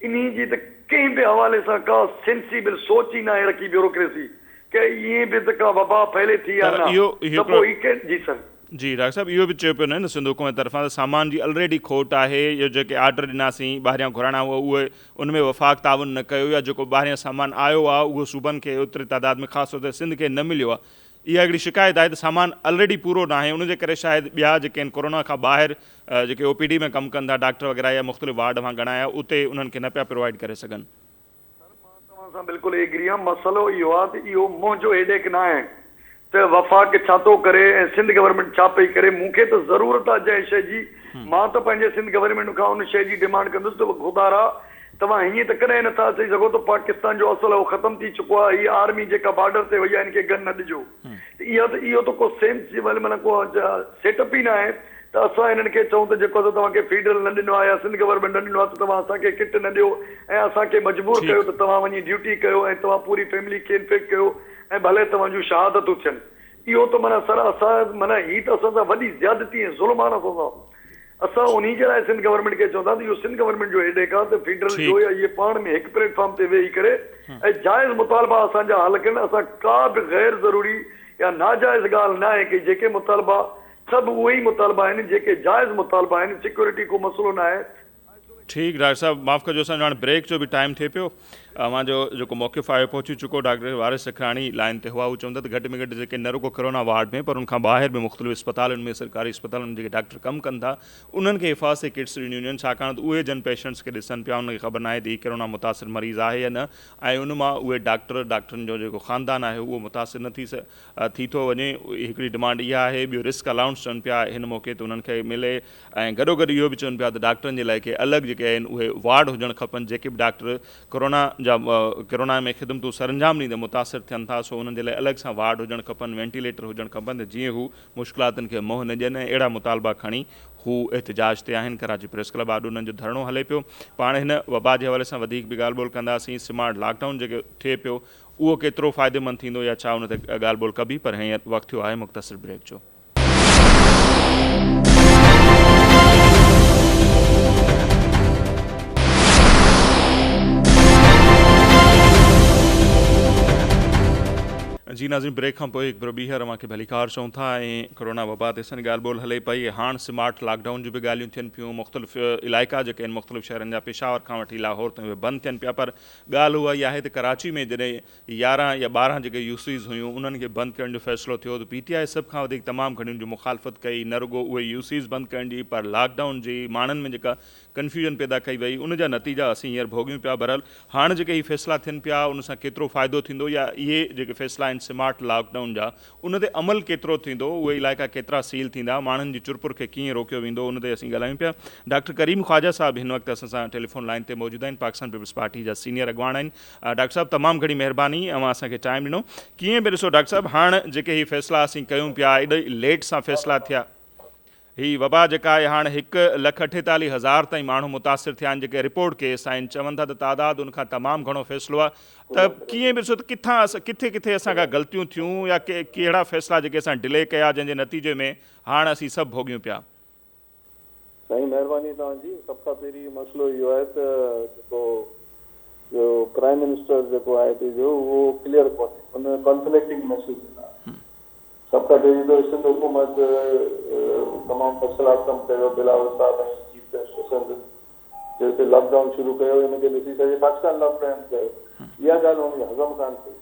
इन्ही जी त कंहिं बि हवाले सां का सेंसिबल सोच ई न आहे रखी ब्यूरोक्रेसी के ईअं बि त का वबा फैले थी या न, त पोइ जी सर। जी डॉक्टर साहब, इहो बि चयो पियो न सिंध हुकूमत तरफ़ां सामान जी ऑलरेडी खोट आहे, इहो जेके आर्डर ॾिनासीं ॿाहिरियां घुराइणा हुआ उहे उनमें वफ़ाक़ ताउन न कयो, या जेको ॿाहिरियां सामान आयो आहे उहो सूबनि खे ओतिरी तादाद में ख़ासि तौर ते सिंध खे न मिलियो आहे। इहा हिकिड़ी शिकायत आहे त सामान ऑलरेडी पूरो न आहे, उनजे करे शायदि ॿिया जेके आहिनि कोरोना खां ॿाहिरि जेके OPD में कमु कनि था डॉक्टर वग़ैरह या मुख़्तलिफ़ वार्ड मां ॻणाया, उते उन्हनि खे न पिया प्रोवाइड करे सघनि। तव्हां सां बिल्कुलु एग्री आहियां। मसइलो इहो आहे त इहो मुंहिंजो हेडेक न आहे त वफ़ाक़ छा थो करे ऐं सिंध गवर्नमेंट छा पई करे। मूंखे त ज़रूरत आहे जंहिं शइ जी, मां त पंहिंजे सिंध गवर्नमेंट खां उन शइ जी डिमांड कंदुसि त ख़ुदारा तव्हां हीअं त कॾहिं नथा चई सघो त पाकिस्तान जो असुल उहो ख़तमु थी चुको आहे, हीअ आर्मी जेका बॉर्डर ते वई आहे हिनखे गन न ॾिजो। इहो त को सेंसिबल माना को सेटअप ई न आहे त असां हिननि खे चऊं त जेको तव्हांखे फीडरल न ॾिनो आहे या सिंध गवर्नमेंट न ॾिनो आहे त तव्हां असांखे किट न ॾियो ऐं असांखे मजबूर कयो त तव्हां वञी ड्यूटी कयो ऐं तव्हां पूरी फैमिली खे इन्फेक्ट कयो ऐं भले तव्हां जूं शहादतूं थियनि। इहो त माना सर असां माना हीअ त असां सां वॾी ज़्यादती ऐं ज़ुल्म आहे न। असां उन जे लाइ सिंध गवर्नमेंट खे चवंदा त इहो सिंध गवर्नमेंट जो हेडेक आहे त फीडरल जो या इहे पाण में हिकु प्लेटफॉर्म ते वेही करे ऐं जाइज़ मुतालबा असांजा हल कनि। असां का बि गैर ज़रूरी या नाजाइज़ ॻाल्हि न आहे कि जेके मुतालबा सभु उहे ई मुतालबा आहिनि जेके जाइज़ मुतालबा आहिनि, सिक्योरिटी को मसइलो न आहे। ठीकु डॉक्टर साहब, माफ़ु कजो, असांजो हाणे ब्रेक जो बि टाइम थिए पियो। मुंहिंजो जेको मौक़िफ़ आहे पहुची चुको, डॉक्टर वारिस सखराणी लाइन ते हुआ। उहो चवंदा त घटि में घटि जेके न रुगो कोरोना वार्ड में पर उनखां ॿाहिरि बि मुख़्तलिफ़ अस्पतालुनि में, सरकारी अस्पतालुनि में जेके डॉक्टर कमु कनि था उन्हनि खे हिफ़ाज़ती किट्स ॾिनियूं आहिनि, छाकाणि त उहे जन पेशेंट्स खे ॾिसनि पिया, उनखे ख़बर न आहे त हीउ कोरोना मुतासिर मरीज़ आहे या न, ऐं उन मां उहे डॉक्टरनि जो जेको ख़ानदान आहे उहो मुतासिर न थी थो वञे। हिकिड़ी डिमांड इहा आहे। ॿियो रिस्क अलाउंस चवनि पिया हिन मौक़े ते उन्हनि खे मिले, ऐं गॾोगॾु इहो बि चवनि पिया त डॉक्टरनि जे लाइ के अलॻि जेके आहिनि उहे वार्ड हुजणु खपनि। जेके बि डॉक्टर कोरोना में ख़िदमतूं सरंजाम ॾींदे मुतासिर थियनि था, सो उन्हनि जे लाइ अलॻि सां वार्ड हुजणु खपनि, वेंटिलेटर हुजणु खपनि, त जीअं हू मुश्किलातुनि खे मुंहुं न ॾियनि। अहिड़ा मुतालबा खणी हू एहतिजाज ते आहिनि। कराची प्रेस क्लब आॾो उन्हनि जो धरणो हले पियो। पाण हिन वबा जे हवाले सां वधीक बि ॻाल्हि ॿोल कंदासीं। स्मार्ट लॉकडाउन जेके थिए पियो उहो केतिरो फ़ाइदेमंद थींदो या छा, उन ते ॻाल्हि ॿोल कबी, पर हींअर वक़्तु थियो आहे मुख़्तसिर ब्रेक जो। जी नाज़रीन, ब्रेक खां पोइ हिकु भेरो ॿीहर अव्हांखे भलीकार चऊं था ऐं कोरोना वबा ते असांजी ॻाल्हि ॿोल हले पई। हाणे स्मार्ट लॉकडाउन जी बि ॻाल्हियूं थियनि पियूं। मुख़्तलिफ़ इलाइक़ा जेके आहिनि मुख़्तलिफ़ शहरनि जा, पेशावर खां वठी लाहौर ताईं उहे बंदि थियनि पिया, पर ॻाल्हि उहा इहा आहे त कराची में जॾहिं 11 या 12 जेके यूसीज़ हुयूं उन्हनि खे बंदि करण जो फ़ैसिलो थियो त PTI सभ खां वधीक तमामु घणियुनि जी मुखालफ़त कई। न रुगो उहे यूसीज़ बंदि करण जी, पर लॉकडाउन जी माण्हुनि में जेका कन्फ्यूजन पैदा कई वई उनजा नतीजा असीं हींअर भोॻियूं पिया। बहरहाल हाणे जेके हीअ फ़ैसिला थियनि पिया उन सां केतिरो फ़ाइदो थींदो, या इहे जेके फ़ैसिला आहिनि स्मार्ट लॉकडाउन जा उन ते अमल केतिरो थींदो, उहे इलाइक़ा केतिरा सील थींदा, माण्हुनि जी चुरपुर खे कीअं रोकियो वेंदो, उन ते असीं ॻाल्हायूं पिया। डॉक्टर करीम ख्वाजा साहब हिन वक़्तु असां सां टेलीफोन लाइन ते मौजूदु आहिनि, पाकिस्तान पीपल्स पार्टी जा सीनियर अॻवान आहिनि। डॉक्टर साहब, तमामु घणी महिरबानी, अव्हां असांखे टाइम ॾिनो। कीअं बि ॾिसो डॉक्टर साहब, हाणे जेके हीअ फ़ैसिला असीं कयूं पिया, एॾी लेट सां फ़ैसिला थिया, हीअ वबा जेका आहे हाणे 1,48,000 ताईं माण्हू मुतासिर थिया आहिनि, जेके रिपोर्ट केस आहिनि, चवनि था त तादाद उनखां तमामु घणो फ़ैसिलो आहे। त कीअं बि ॾिसो त किथे असांखां ग़लतियूं थियूं या कहिड़ा फ़ैसिला जेके असां डिले कया जंहिंजे नतीजे में हाणे असीं सभु भोॻियूं पिया। साईं महिरबानी तव्हांजी। सभ खां पहिरीं मसइलो इहो आहे त जेको प्राइम मिनिस्टर जेको आहे उहो क्लियर कोन्हे, उन कॉन्फ्लिक्टिंग मैसेज ॾिना। सभ खां पहिरीं त सिंध हुकूमत तमामु फ़ैसिला कमु कयो, बिलावल साहब ऐं चीफ मिनिस्टर सिंध जेके लॉकडाउन शुरू कयो, हिनखे ॾिसी सॼे पाकिस्तान लॉकडाउन कयो। इहा ॻाल्हि हुनखे हज़म कान थी।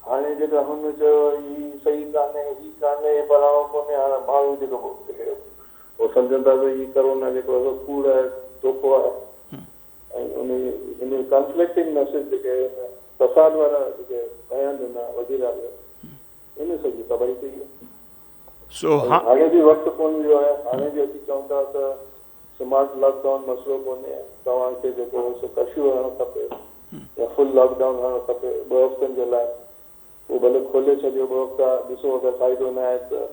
हाणे जेका हुन चयो हीअ सही कान्हे, हीअ कान्हे, फलाणो कोन्हे, हाणे माण्हू जेको उहो सम्झनि था त हीअ कोरोना जेको आहे कूड़ आहे, धोखो आहे, ऐं हिन कॉन्फ्लिक्टिंग मैसेज जेके फसाद वारा जेके बयान ॾिना वज़ीर आज़म, इन सॼी तबाही कई आहे। हाणे बि वक़्तु कोन वियो आहे। हाणे बि असीं चऊं था त स्मार्ट लॉकडाउन मसइलो कोन्हे, तव्हांखे जेको कर्फ्यू हणणु खपे या फुल लॉकडाउन हणणु खपे 2 हफ़्तनि जे लाइ। उहो भले खोले छॾियो 2 हफ़्ता, ॾिसो अगरि फ़ाइदो न आहे त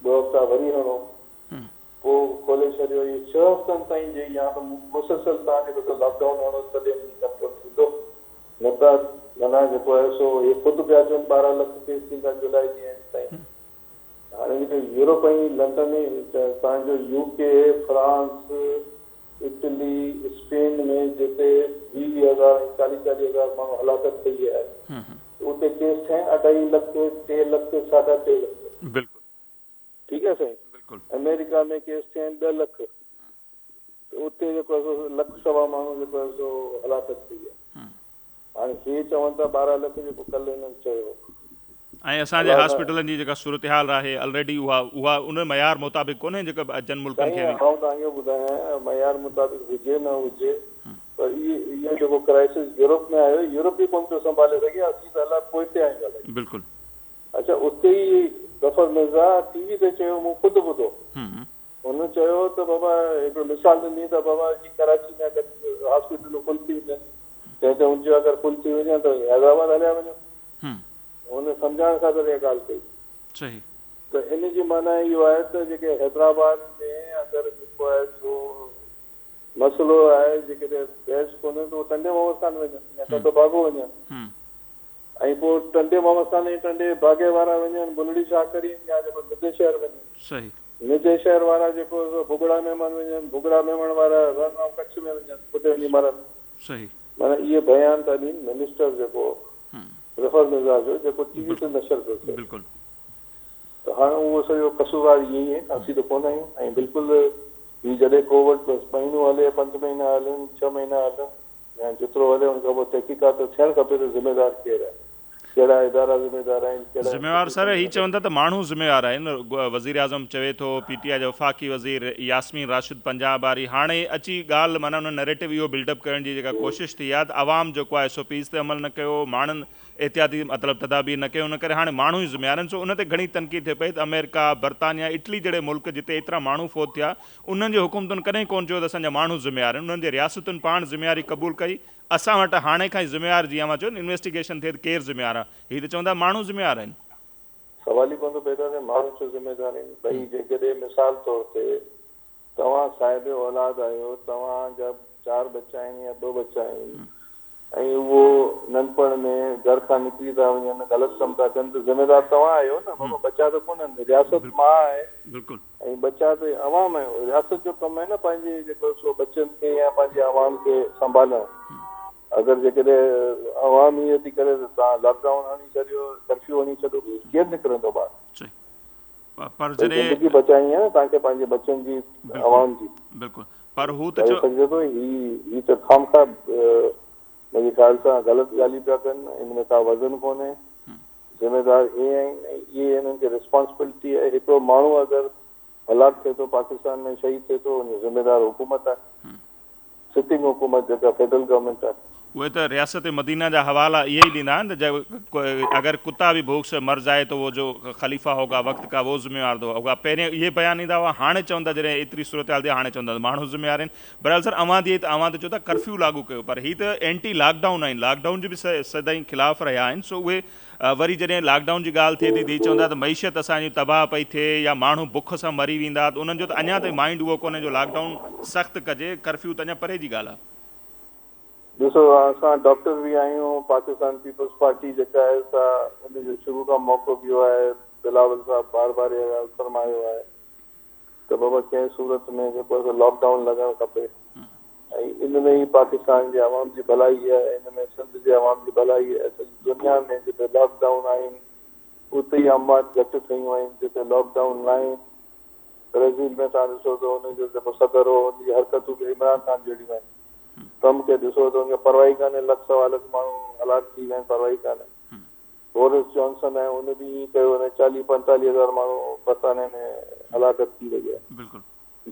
2 हफ़्ता वरी हणो, पोइ खोले छॾियो। इहे 6 हफ़्तनि ताईं जे या त मुसलसल तव्हांखे जेको लॉकडाउन हणो तॾहिं कंट्रोल थींदो, न त माना जेको आहे सो ये ख़ुदि पिया चवनि 12 लाख केस थींदा जुलाई जी एंड ताईं। हाणे जेके यूरोप ऐं लंडन तव्हांजो UK फ्रांस इटली स्पेन में जिते 20,000 40,000 माण्हू हलाकत थी आहे उते केस थिया 2.5 लाख 3 लाख 3.5 लाख। बिल्कुलु ठीकु आहे साईं। बिल्कुलु अमेरिका में केस थिया आहिनि 2 लख, उते जेको आहे सो लख सवा माण्हू जेको आहे सो हलाकत थी आहे। हाणे हे चवनि था 12 लख जेको कल्ह हिननि चयो। ऐं असांजे हॉस्पिटलनि जी जेका सूरत हाल आहे ऑलरेडी उहा उन मयार मुताबिक़ कोन्हे जेका ॿियनि मुल्कनि खे आउं तव्हांखे ॿुधायां मयार मुताबिक़ हुजे न हुजे पर इहो जेको क्राइसिस यूरोप में आयो यूरोप ई कोन थो संभाले सघे, असीं त अलाए पोइते आहियूं ॻाल्हाए। बिल्कुलु। अच्छा उते ई गफर मिर्ज़ा TV ते चयो, मूं ख़ुदि ॿुधो, हुन चयो त बाबा हिकिड़ो मिसाल ॾिनी त बाबा जी कराची में अगरि हॉस्पिटलूं फुल थी वञनि त हुनजो अगरि फुल थी वञे त हैदराबाद हलिया वञो। हुन सम्झाइण ख़ातिर इहा ॻाल्हि कई। सही। त इन जी माना इहो आहे त जेके हैदराबाद में अगरि जेको आहे सो मसइलो आहे जेकॾहिं गैस कोन्हे त उहो टंडे मोहम्मद खान वञनि या टंडो बागो वञनि ऐं पोइ टंडे मोहम्मद खान ऐं टंडे बागे वारा वञनि बुलड़ी शाह करी या जेको निदे शहर वञनि। सही। निदे शहर वारा जेको भुगड़ा मेमन वञनि, भुगड़ा मेमन वारा रण ऐं कच्छ में वञनि, उते वञी मरनि। सही। माना इहे बयान था ॾियनि मिनिस्टर जेको गफर मिर्ज़ा जो जेको TV ते नशर पियो थिए। बिल्कुलु। त हाणे उहो सॼो कसूरवार ईअं ई आहे, असीं त कोन आहियूं। ऐं बिल्कुलु ही जॾहिं कोविड बसि महीनो हले 5 महीना हलनि 6 महीना हलनि या जेतिरो हले उन खां पोइ तहक़ीक़ात थियणु खपे त ज़िम्मेदार केरु आहे, कहिड़ा इदारा ज़िम्मेदार आहिनि। ज़िम्मेवार सर ही चवनि था त माण्हू ज़िम्मेवार आहिनि। वज़ीर आज़म चवे थो, PTI जो वफ़ाक़ी वज़ीर यास्मीन राशिद पंजाब वारी हाणे अची ॻाल्हि माना उन नैरेटिव इहो बिल्डअप करण जी जेका कोशिशि थी आहे त आवाम जेको आहे SOPs ते अमल न कयो, माण्हुनि एहतियाती मतिलबु तदाबीर न कयो, उन करे हाणे माण्हू ई ज़िम्मेवार आहिनि। सो उन ते घणी तनक़ीद थिए पई त अमेरिका बर्तानिया इटली जहिड़े मुल्क जिते एतिरा माण्हू फ़ौत थिया उन्हनि जे हुकूमतुनि कॾहिं कोन चयो त असांजा माण्हू ज़िम्मेवार आहिनि। उन्हनि जे रियासतुनि पाण ज़िम्मेवारी क़बूल कई। असां वटि हाणे खां ई ज़िम्मेवार जीअं मां चयो इन्वेस्टिगेशन थिए त केरु ज़िम्मेवार आहे, हीअ त चवंदा माण्हू ज़िम्मेवार आहिनि। सवाल ई कोन थो पैदा थिए माण्हू छो ज़िम्मेदार आहिनि। भई जेकॾहिं मिसाल तौर ते तव्हां साहिब औलाद आहियो, तव्हांजा 4 बच्चा आहिनि या 2 बच्चा आहिनि ऐं उहो नंढपण में घर खां निकिरी था वञनि, ग़लति कमु था कनि त ज़िम्मेदार तव्हां आहियो न। बाबा बच्चा त कोन्हनि, रियासत मां आहे ऐं बच्चा त अवाम आहे। रियासत जो कमु आहे न पंहिंजे जेको सो बच्चनि खे या पंहिंजे अवाम खे संभालणु। अगरि जेकॾहिं अवाम ईअं थी करे त तव्हां लॉकडाउन हणी छॾियो, कर्फ्यू हणी छॾियो, केरु निकिरंदो ॿाहिरि? पर ज़िंदगी बचाइणी आहे न तव्हांखे पंहिंजे बच्चनि जी, अवाम जी। बिल्कुलु। पर हू त चओ सघिजे थो ही त खामखा मुंहिंजे ख़्याल सां ग़लति ॻाल्हियूं पिया कनि। इन में का वज़न कोन्हे। ज़िम्मेदार इहे आहिनि ऐं इहे हिननि खे रिस्पॉन्सिबिलिटी आहे। हिकिड़ो माण्हू अगरि हलाक थिए थो पाकिस्तान में, शहीद थिए थो, उन ज़िम्मेदार हुकूमत आहे, सिटिंग हुकूमत जेका फेडरल गवर्नमेंट आहे। उहे त रियासत मदीना जा हवाला इहे ई ॾींदा आहिनि त अगर कुत्ता भी भूख से मर जाए तो वो जो ख़लीफ़ा होगा वक्त का वो ज़िम्मेवार होगा। पहिरें इहे बयान ईंदा हुआ, हाणे चवंदा जॾहिं एतिरी सूरत हाल थी हाणे चवंदा माण्हू ज़िम्मेवार आहिनि। बहरहाल सर अवां त चओ था कर्फ्यू लागू कयो, पर हीअ त एंटी लॉकडाउन आहिनि, लॉकडाउन जो बि सदाईं ख़िलाफ़ रहिया आहिनि। सो उहे वरी जॾहिं लॉकडाउन जी ॻाल्हि थिए थी चवंदा त मईशत असांजी तबाह पई थिए या माण्हू बुख सां मरी वेंदा, त उन्हनि जो त अञा ताईं माइंड उहो कोन्हे जो लॉकडाउन सख़्तु कजे, कर्फ्यू त अञा परे जी ॻाल्हि आहे। ॾिसो असां डॉक्टर बि आहियूं, पाकिस्तान पीपल्स पार्टी जेका आहे सा उनजो शुरू खां मौक़ो बि आहे। बिलावल साहब बार बार इहा ॻाल्हि फरमायो आहे त बाबा कंहिं सूरत में जेको आहे लॉकडाउन लॻणु खपे ऐं इन में ई पाकिस्तान जे अवाम जी भलाई आहे, इन में सिंध जे अवाम जी भलाई आहे। सॼी दुनिया में जिते लॉकडाउन आहिनि उते ई अमवात घटि थियूं आहिनि, जिते लॉकडाउन न आहिनि। ब्राज़ील में तव्हां ॾिसो त हुनजो जेको सदर हो हुनजी हरकतूं बि इमरान ख़ान जहिड़ियूं आहिनि। ट्रम्प खे ॾिसो त हुनखे परवाही कान्हे, लख सवा लख माण्हू हलाक थी विया आहिनि, परवाही कान्हे। बोरिस जॉनसन आहे, उन बि ईअं कयो, हुन 40-45 हज़ार माण्हू बरताने में हलाकत थी वई आहे।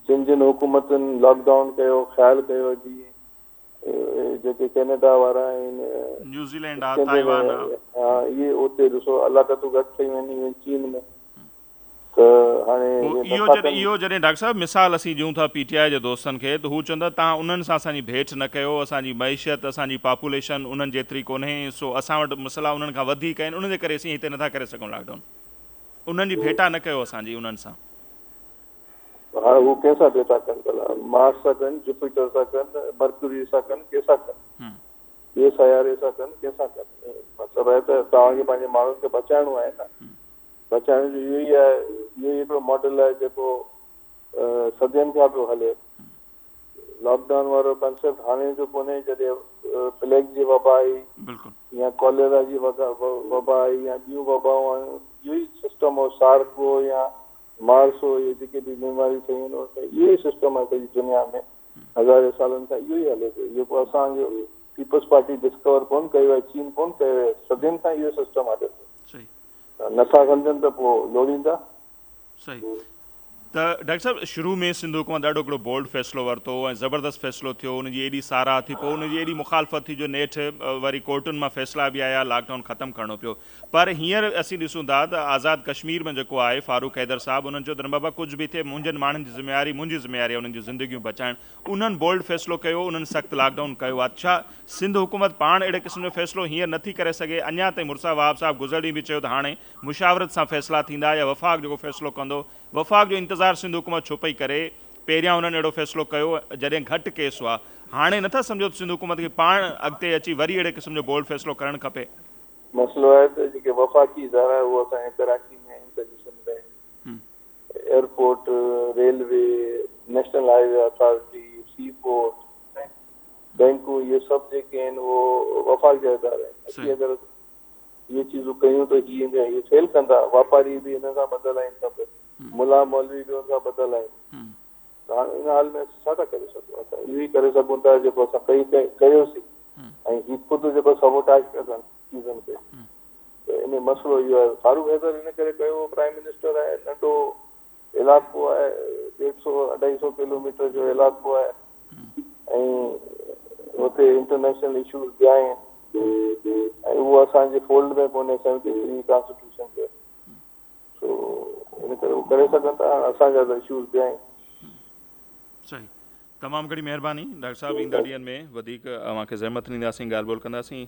जिन जिन हुकूमतुनि लॉकडाउन कयो, ख़्यालु कयो, जीअं जेके कैनेडा वारा आहिनि, न्यूज़ीलैंड आहे, ताइवान आहे, हा इहे उते ॾिसो हलाकतूं घटि थियूं आहिनि चीन में। त हाणे इहो जॾहिं डॉक्टर साहब मिसाल असीं ॾियूं था PTI जे दोस्तनि खे त हू चवंदा तव्हां उन्हनि सां असांजी भेट न कयो, असांजी मैशियत असांजी पॉपुलेशन उन्हनि जेतिरी कोन्हे, सो असां वटि मसइला उन्हनि खां वधीक आहिनि, उनजे करे असीं हिते नथा करे सघूं लॉकडाउन। उन्हनि जी भेटा न कयो असांजी उन्हनि सां। हाणे हू कंहिंसां भेटा कनि भला? मार्स सां कनि, जुपिटर सां कनि, मर्क्यूरी सां कनि, कंहिंसां कनि? ॿिए सयारे सां कनि कंहिंसां कनि। मतिलबु आहे त तव्हांखे पंहिंजे माण्हुनि खे बचाइणो आहे न, बचाइण जो इहो ई आहे, इहो ई हिकिड़ो मॉडल आहे जेको सदियनि खां पियो हले। लॉकडाउन वारो कंसेप्ट हाणे जो कोन्हे, जॾहिं प्लेग जी वबा आई या कॉलेरा जी वबा आई या ॿियूं वबाऊं आयूं, इहो ई सिस्टम हो, सार्क हो या मार्स हो, इहे जेके बि बीमारियूं ठहियूं आहिनि, इहो ई सिस्टम आहे सॼी दुनिया में हज़ारे सालनि खां इहो ई हले पियो। जेको असांजो पीपल्स पार्टी डिस्कवर कोन कयो आहे, चीन कोन कयो आहे, सदियुनि खां इहो सिस्टम हले पियो। नथा सम्झनि त पोइ लोड़ींदा। सही। त डॉक्टर साहब, शुरू में सिंध हुकूमत ॾाढो हिकिड़ो बोल्ड फ़ैसिलो वरितो ऐं ज़बरदस्त फ़ैसिलो थियो, उनजी एॾी साराह थी, पोइ उनजी एॾी मुखालफ़त थी जो नेठि वरी कोर्टुनि मां फ़ैसिला बि आया, लॉकडाउन ख़तमु करिणो पियो। पर हींअर असीं ॾिसूं था त आज़ाद कश्मीर में जेको आहे फारूक हैदर साहब, उन्हनि चयो त बाबा कुझु बि थिए, मुंहिंजनि माण्हुनि जी ज़िम्मेवारी, मुंहिंजी ज़िम्मेवारी आहे उन्हनि जूं ज़िंदगियूं बचाइणु। उन्हनि बोल्ड फ़ैसिलो कयो, उन्हनि सख़्तु लॉकडाउन कयो आहे। छा सिंध हुकूमत पाण अहिड़े क़िस्म जो फ़ैसिलो हींअर नथी करे सघे? अञा ताईं मुर्सा वहाब साहब गुज़र ॾींहुं बि चयो त हाणे मुशावरत सां फ़ैसिला थींदा या वफ़ाक़ जेको फ़ैसिलो कंदो। वफ़ाक़ जो इंतज़ारु सिंध हुकूमत छो पई करे? पहिरियां उन्हनि अहिड़ो फ़ैसिलो कयो जॾहिं घटि केस हुआ, हाणे नथा सम्झो त सिंध हुकूमत खे पाण अॻिते अची वरी अहिड़े क़िस्म जो बोल्ड फ़ैसिलो करणु खपे? मसइलो आहे त जेके वफ़ाक़ी इदारा उहे असांजे कराची में आहिनि, सॼी सिंध में, airport, railway, national highway authority, sea port, बैंकूं, इहे सभु जेके आहिनि उहो वफ़ाक़ जा इदारा आहिनि। असीं अगरि इहे चीज़ूं कयूं त इहे फेल कंदा। वापारी बि हिन सां ॿधल आहिनि, सभु मुला मौलवी बि हुन सां ॿधल आहिनि। त हाणे इन हाल में असां छा था करे सघूं? असां इहो ई करे सघूं था जेको असां कयोसीं, ऐं हीअ ख़ुदि जेको सबोटाज पिया कनि चीज़नि ते। त इन मसइलो इहो आहे। फारूक हैदर इन करे कयो, प्राइम मिनिस्टर आहे, नंढो इलाइक़ो आहे, 150-250 किलोमीटर जो इलाइक़ो आहे, ऐं हुते इंटरनेशनल इशूज़ बि आहिनि, ऐं उहो असांजे फोल्ड में कोन्हे 73 कॉन्स्टिट्यूशन जो। इन करे उहो करे सघनि था, असांजा त इशूज़ बि आहिनि। सही। तमामु घणी महिरबानी डॉक्टर साहब। ईंदड़ ॾींहंनि में वधीक अव्हांखे ज़हमत ॾींदासीं, ॻाल्हि ॿोल कंदासीं।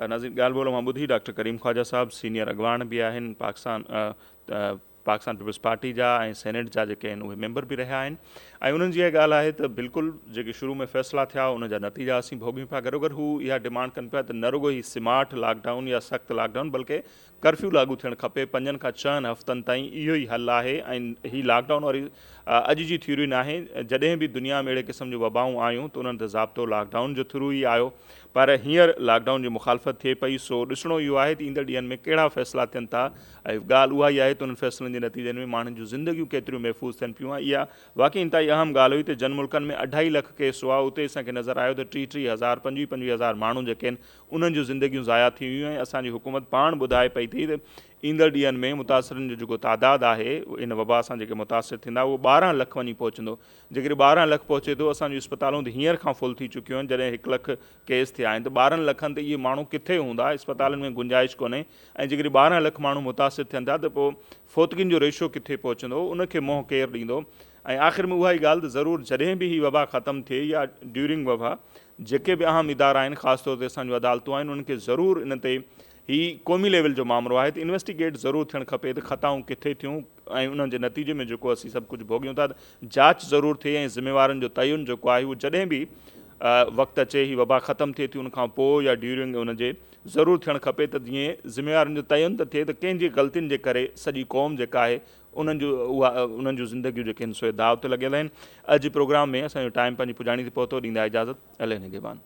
नाज़रीन, ॻाल्हि ॿोल मां ॿुधी डॉक्टर करीम ख्वाजा साहब सीनियर अॻवान बि आहिनि पाकिस्तान पीपल्स पार्टी जा, ऐं सेनेट जा जेके आहिनि उहे मेंबर बि रहिया आहिनि। ऐं उन्हनि जी इहा ॻाल्हि आहे त बिल्कुलु जेके शुरू में फ़ैसिला थिया उनजा नतीजा असीं भोॻियूं पिया। गॾोगॾु हू इहा डिमांड कनि पिया त न रुगो ई स्मार्ट लॉकडाउन या सख़्तु लॉकडाउन, बल्कि कर्फ्यू लागू थियणु खपे 5 खां 6 हफ़्तनि ताईं। इहो ई हल आहे, ऐं हीअ लॉकडाउन वरी अॼु जी थ्योरी न आहे। जॾहिं बि दुनिया में अहिड़े क़िस्म जूं वबाऊं आयूं त उन्हनि ते ज़ाब्तो लॉकडाउन जो थ्रू ई आयो, पर हींअर लॉकडाउन जी मुखालफ़त थिए पई। सो ॾिसणो इहो आहे त ईंदड़ ॾींहंनि में कहिड़ा फ़ैसिला थियनि था, ऐं ॻाल्हि उहा ई आहे त उन्हनि फ़ैसिलनि जे नतीजनि में माण्हुनि जूं ज़िंदगियूं केतिरियूं महफ़ूज़ थियनि पियूं। इहा वाक़ई इंतहाई अहम ॻाल्हि हुई त जन मुल्कनि में 2.5 लख केस हुआ, उते असांखे नज़र आयो त 30-30 हज़ार 25-25 माण्हू जेके आहिनि उन्हनि जूं ज़िंदगियूं ज़ाया थी वियूं। ऐं असांजी हुकूमत पाण ॿुधाए पई थी त ईंदड़ ॾींहंनि में मुतासिरनि जो जेको तादादु आहे इन वबा सां जेके मुतासिर थींदा उहो 12 लख वञी पहुचंदो। जेकॾहिं 12 लख पहुचे थो, असांजूं इस्पतालूं त हींअर खां फुल थी चुकियूं आहिनि। जॾहिं 1 लख केस थिया आहिनि त 12 लखनि ते इहे माण्हू किथे हूंदा? इस्पतालुनि में गुंजाइश कोन्हे। ऐं जेकॾहिं 12 लख माण्हू मुतासिर थियनि था त पोइ फोतगिन जो रेशो किथे पहुचंदो? उनखे मोह केरु ॾींदो? ऐं आख़िर में उहा ई ॻाल्हि त ज़रूरु जॾहिं बि हीअ वबा ख़तमु थिए या ड्यूरिंग वबा, जेके बि अहम इदारा आहिनि, ख़ासि तौर ते असांजूं अदालतूं आहिनि, उन्हनि खे ज़रूरु इन ते ही क़ौमी लेवल जो मामिलो आहे त इन्वेस्टिगेट ज़रूरु थियणु खपे त ख़ताऊं किथे थियूं, ऐं उन्हनि जे नतीजे में जेको असीं सभु कुझु भोॻियूं था, जांच ज़रूरु थिए। ऐं ज़िम्मेवारनि जो तयन जेको आहे उहो जॾहिं बि वक़्तु अचे, ही वबा ख़तमु थिए थी, उनखां पोइ या ड्यूरिंग उनजे ज़रूरु थियणु खपे त जीअं ज़िम्मेवारनि जो तयन त थिए त कंहिंजी ग़लतियुनि जे करे सॼी क़ौम जेका आहे उन्हनि जूं ज़िंदगियूं जेके आहिनि सो दाव ते लॻियल आहिनि। अॼु प्रोग्राम में असांजो टाइम पंहिंजी पुॼाणी ते पहुतो। ॾींदा इजाज़त। अले निगहबान।